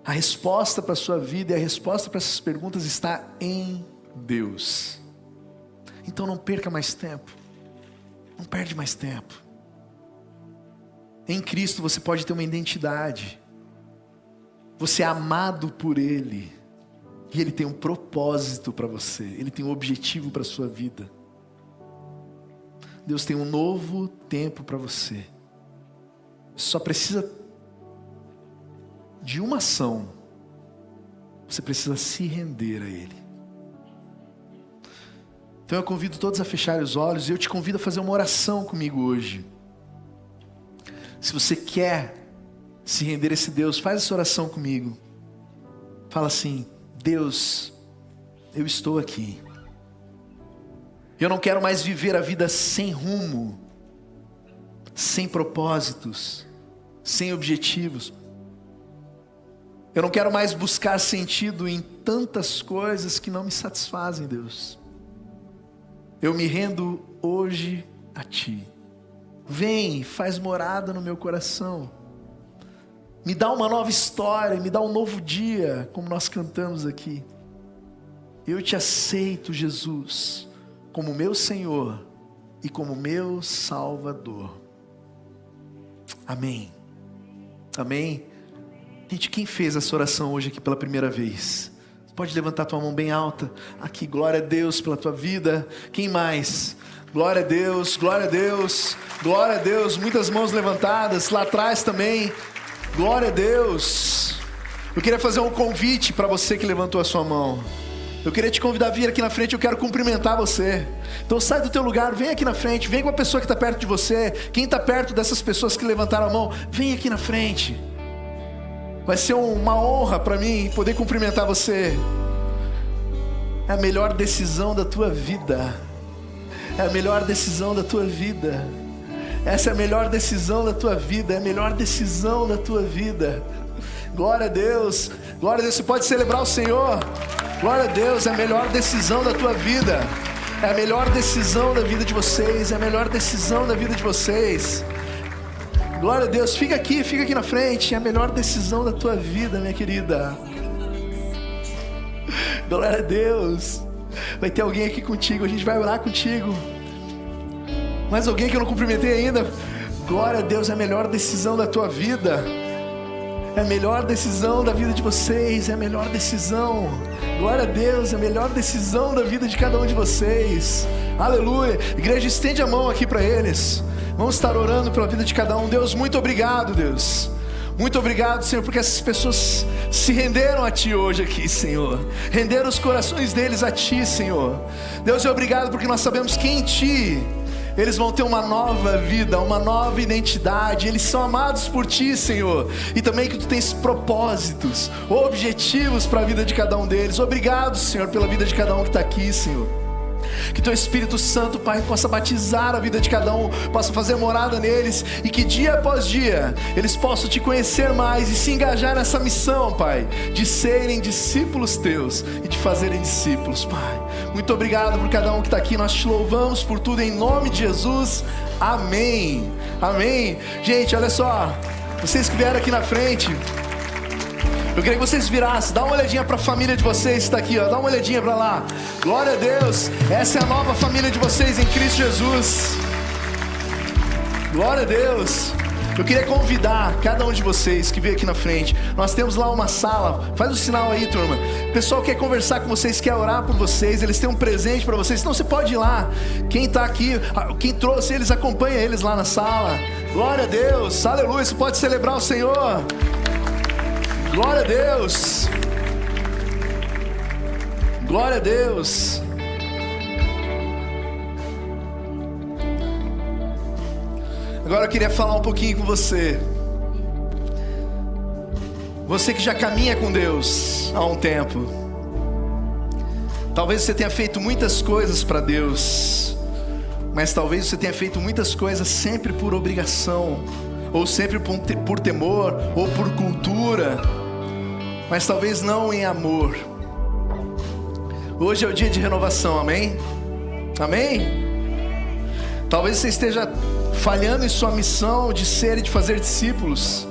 A resposta para a sua vida e a resposta para essas perguntas está em Deus. Então não perca mais tempo. Não perde mais tempo. Em Cristo você pode ter uma identidade. Você é amado por Ele. E Ele tem um propósito para você. Ele tem um objetivo para a sua vida. Deus tem um novo tempo para você. Você só precisa de uma ação. Você precisa se render a Ele. Então eu convido todos a fecharem os olhos. E eu te convido a fazer uma oração comigo hoje. Se você quer se render a esse Deus, faz essa oração comigo. Fala assim: Deus, eu estou aqui. Eu não quero mais viver a vida sem rumo, sem propósitos, sem objetivos. Eu não quero mais buscar sentido em tantas coisas que não me satisfazem, Deus. Eu me rendo hoje a Ti. Vem, faz morada no meu coração. Me dá uma nova história, me dá um novo dia, como nós cantamos aqui. Eu te aceito, Jesus, como meu Senhor e como meu Salvador. Amém. Amém. Gente, quem fez essa oração hoje aqui pela primeira vez? Pode levantar tua mão bem alta. Aqui, glória a Deus pela tua vida. Quem mais? Glória a Deus, glória a Deus, glória a Deus. Muitas mãos levantadas, lá atrás também. Glória a Deus. Eu queria fazer um convite para você que levantou a sua mão. Eu queria te convidar a vir aqui na frente, eu quero cumprimentar você. Então sai do teu lugar, vem aqui na frente, vem com a pessoa que está perto de você. Quem está perto dessas pessoas que levantaram a mão, vem aqui na frente. Vai ser uma honra para mim poder cumprimentar você. É a melhor decisão da tua vida. É a melhor decisão da tua vida. Essa é a melhor decisão da tua vida. É a melhor decisão da tua vida. Glória a Deus. Glória a Deus. Você pode celebrar o Senhor. Glória a Deus. É a melhor decisão da tua vida. É a melhor decisão da vida de vocês. É a melhor decisão da vida de vocês. Glória a Deus, fica aqui na frente. É a melhor decisão da tua vida, minha querida. Glória a Deus. Vai ter alguém aqui contigo, a gente vai orar contigo. Mais alguém que eu não cumprimentei ainda? Glória a Deus, é a melhor decisão da tua vida. É a melhor decisão da vida de vocês. É a melhor decisão. Glória a Deus, é a melhor decisão da vida de cada um de vocês. Aleluia. Igreja, estende a mão aqui para eles. Vamos estar orando pela vida de cada um. Deus, muito obrigado, Deus. Muito obrigado, Senhor, porque essas pessoas se renderam a Ti hoje aqui, Senhor. Renderam os corações deles a Ti, Senhor. Deus, obrigado porque nós sabemos que em Ti eles vão ter uma nova vida, uma nova identidade. Eles são amados por Ti, Senhor. E também que Tu tens propósitos, objetivos para a vida de cada um deles. Obrigado, Senhor, pela vida de cada um que está aqui, Senhor. Que Teu Espírito Santo, Pai, possa batizar a vida de cada um, possa fazer morada neles, e que dia após dia eles possam Te conhecer mais e se engajar nessa missão, Pai, de serem discípulos Teus e de fazerem discípulos, Pai. Muito obrigado por cada um que está aqui. Nós Te louvamos por tudo em nome de Jesus. Amém. Amém. Gente, olha só, vocês que vieram aqui na frente, eu queria que vocês virassem, dá uma olhadinha para a família de vocês que está aqui, ó. Dá uma olhadinha para lá. Glória a Deus, essa é a nova família de vocês em Cristo Jesus. Glória a Deus. Eu queria convidar cada um de vocês que veio aqui na frente. Nós temos lá uma sala, faz o sinal aí, turma. O pessoal quer conversar com vocês, quer orar por vocês, eles têm um presente para vocês. Então você pode ir lá. Quem está aqui, quem trouxe eles, acompanha eles lá na sala. Glória a Deus, aleluia. Você pode celebrar o Senhor. Glória a Deus. Glória a Deus. Agora eu queria falar um pouquinho com você. Você que já caminha com Deus há um tempo. Talvez você tenha feito muitas coisas para Deus, mas talvez você tenha feito muitas coisas sempre por obrigação, ou sempre por temor, ou por cultura, mas talvez não em amor. Hoje é o dia de renovação, amém? Amém? Talvez você esteja falhando em sua missão de ser e de fazer discípulos.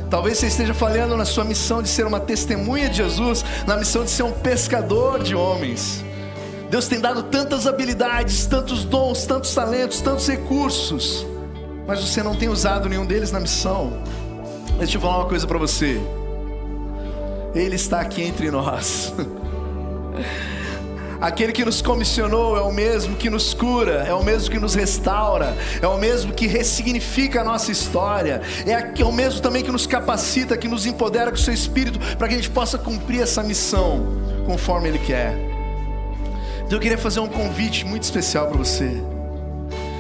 Talvez você esteja falhando na sua missão de ser uma testemunha de Jesus, na missão de ser um pescador de homens. Deus tem dado tantas habilidades, tantos dons, tantos talentos, tantos recursos, mas você não tem usado nenhum deles na missão. Deixa eu falar uma coisa para você. Ele está aqui entre nós. Aquele que nos comissionou é o mesmo que nos cura, é o mesmo que nos restaura, é o mesmo que ressignifica a nossa história, é o mesmo também que nos capacita, que nos empodera com o seu Espírito, para que a gente possa cumprir essa missão conforme Ele quer. Então eu queria fazer um convite muito especial para você.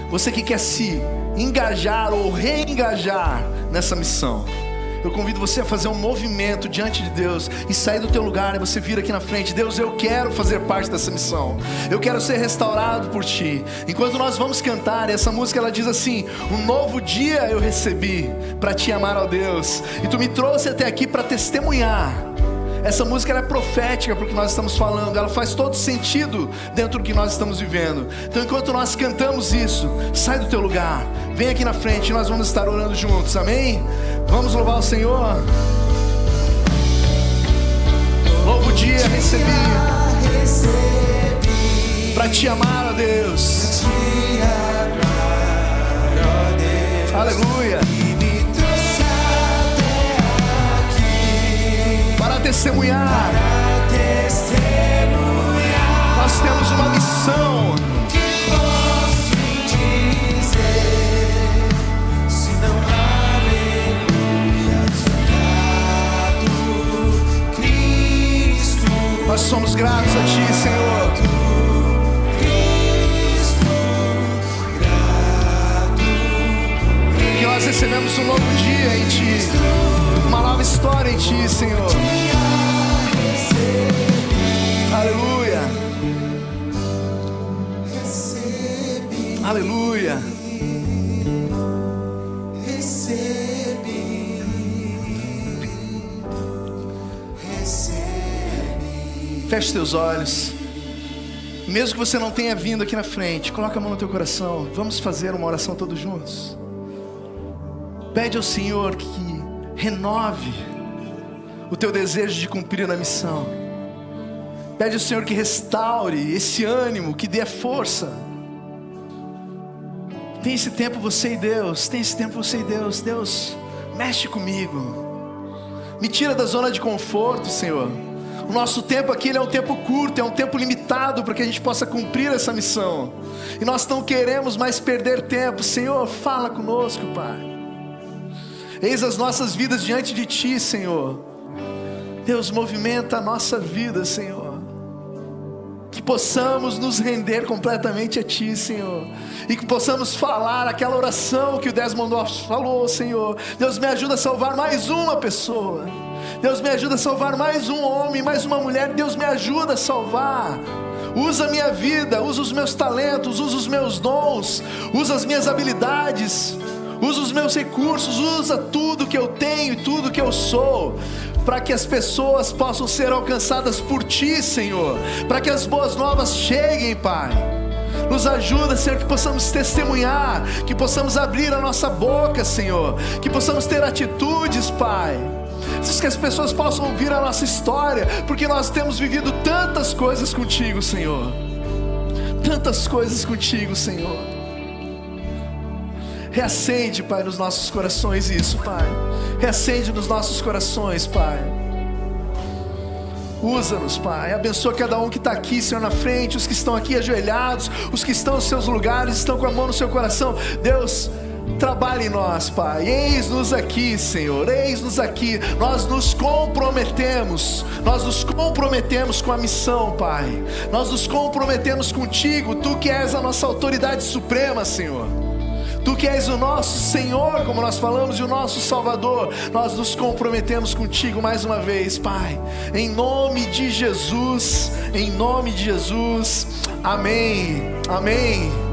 Você que quer se engajar ou reengajar nessa missão, eu convido você a fazer um movimento diante de Deus e sair do teu lugar e você vir aqui na frente. Deus, eu quero fazer parte dessa missão. Eu quero ser restaurado por Ti. Enquanto nós vamos cantar, essa música ela diz assim: um novo dia eu recebi para Te amar, ó Deus, e Tu me trouxe até aqui para testemunhar. Essa música ela é profética para o que nós estamos falando. Ela faz todo sentido dentro do que nós estamos vivendo. Então enquanto nós cantamos isso, sai do teu lugar, vem aqui na frente e nós vamos estar orando juntos, amém? Vamos louvar o Senhor. Novo dia recebi para Te amar, ó Deus. Aleluia. Para testemunhar. Nós temos uma missão. Nós somos gratos a Ti, Senhor. Que nós recebemos um novo dia em Ti, uma nova história em Ti, Senhor. Aleluia. Aleluia. Feche os teus olhos. Mesmo que você não tenha vindo aqui na frente, coloca a mão no teu coração. Vamos fazer uma oração todos juntos. Pede ao Senhor que renove o teu desejo de cumprir a missão. Pede ao Senhor que restaure esse ânimo, que dê força. Tem esse tempo você e Deus. Tem esse tempo você e Deus. Deus, mexe comigo. Me tira da zona de conforto, Senhor. O nosso tempo aqui é um tempo curto, é um tempo limitado para que a gente possa cumprir essa missão. E nós não queremos mais perder tempo. Senhor, fala conosco, Pai. Eis as nossas vidas diante de Ti, Senhor. Deus, movimenta a nossa vida, Senhor. Que possamos nos render completamente a Ti, Senhor. E que possamos falar aquela oração que o Desmond Doss falou, Senhor. Deus, me ajuda a salvar mais uma pessoa. Deus, me ajuda a salvar mais um homem, mais uma mulher. Deus, me ajuda a salvar. Usa a minha vida, usa os meus talentos, usa os meus dons, usa as minhas habilidades, usa os meus recursos, usa tudo que eu tenho e tudo que eu sou, para que as pessoas possam ser alcançadas por Ti, Senhor, para que as boas novas cheguem, Pai. Nos ajuda, Senhor, que possamos testemunhar, que possamos abrir a nossa boca, Senhor, que possamos ter atitudes, Pai. Que as pessoas possam ouvir a nossa história, porque nós temos vivido tantas coisas contigo, Senhor. Tantas coisas contigo, Senhor. Reacende, Pai, nos nossos corações isso, Pai. Reacende nos nossos corações, Pai. Usa-nos, Pai. Abençoa cada um que está aqui, Senhor, na frente, os que estão aqui ajoelhados, os que estão nos seus lugares, estão com a mão no seu coração. Deus, trabalhe em nós, Pai. Eis-nos aqui, Senhor, eis-nos aqui. Nós nos comprometemos com a missão, Pai. Nós nos comprometemos contigo, Tu que és a nossa autoridade suprema, Senhor. Tu que és o nosso Senhor, como nós falamos, e o nosso Salvador. Nós nos comprometemos contigo mais uma vez, Pai. Em nome de Jesus, amém, amém.